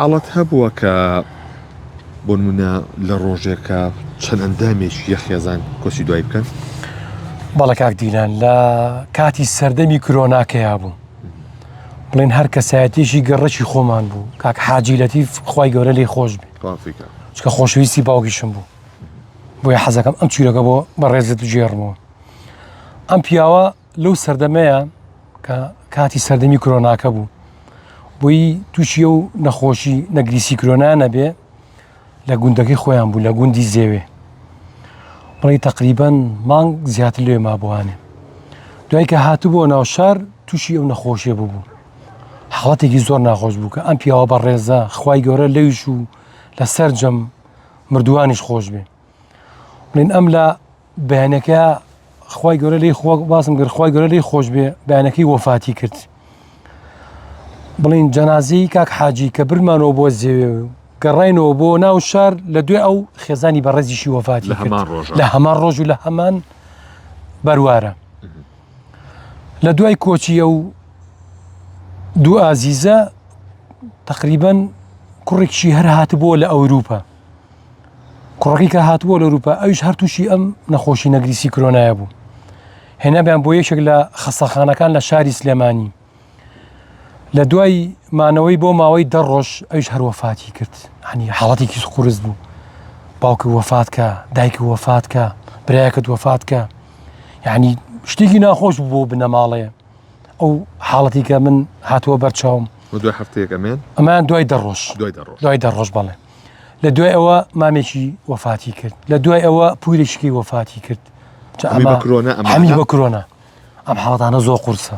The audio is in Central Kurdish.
حاڵەت هەبووە کە بۆ نمونە لە ڕۆژێکە چەند ئەندامێکی یەخێزان کۆچی دوای بکەن؟ بەڵێ کاک دیلان لە کاتی سەردەمی کرۆناکەیا بوو بڵێن هەر کەسایەتیشی گەڕەکی خۆمان بوو کاک حاجی لەتیف خوای گەورە لێی خۆش بێ چکە خۆشەویستی باوکیشم بوو بۆیە حەزەکەم ئەم چیرەکە بۆ بەڕێزت بژێڕمەوە. ئەم پیاوە لەو سەردەمەیە کە کاتی سەردەمی کرۆناکە بوو بۆی تووشیە و نەخۆشی نەگریسی کرۆنا نەبێ لە گوندەکەی خۆیان بوو لە گوندی زێوێ بڵێ تەقریبەن مانگ زیاتر لێ مابووانێ دوای کە هاتوو بۆ ناو شار تووشی ئەو نەخۆشیە بوو حاڵەتێکی زۆر ناخۆش بوو کە ئەم پیاوە بەڕێزە خوای گەورە لەویش و لەسەر جەم مردووانیش خۆش بێ بڵێن ئەم لە بەیانەکە خوای گەورە لێی باسم کرد خوای گەورە لێی خۆش بێ بەیانەکەی وەفاتی کرد. بڵین جەنازەی کاک حاجی کە برمانەوە بۆ زێوێ گەڕاینەوە بۆ ناو شار لە دوێ ئەو خێزانی بەڕێزیشی وەفاتی کرد لە هەمان ڕۆژ و لە هەمان بەروارە. لە دوای کۆچی ئەو دوو ئازیزە تەقریبەن کوڕێکیشی هەر هاتبووە لە ئەوروپا کوڕەکەی کە هاتبووە لە ئەوروپا ئەویش هەر تووشی ئەم نەخۆشی نەگریسی کرۆنایە بوو هێنابیان بۆ یەکێک لە خەستەخانەکان لە شاری سلێمانی لە دوای مانەوەی بۆ ماوەی 10 ڕۆژ ئەویش هەر وەفاتی کرد هەنی حاڵەتێکی قورس بوو باوکە وەفاتکە دایکە وەفاتکە برایەکەت وەفاتکە یعنی شتێکی ناخۆش بوو بنەماڵەیە ئەو حاڵەتی کە من هاتووە بەرچاوم دوای هەفتەیەکەمێن ئەمان دوای 10 ڕۆژ دوای 10 ڕۆژ بەڵێ لە دوای ئەوە مامێکی وەفاتی کرد لە دوای ئەوە پویرێکی وەفاتی کرد هەمی بە کرۆنا ئەم حاڵەتانە زۆر قورسە.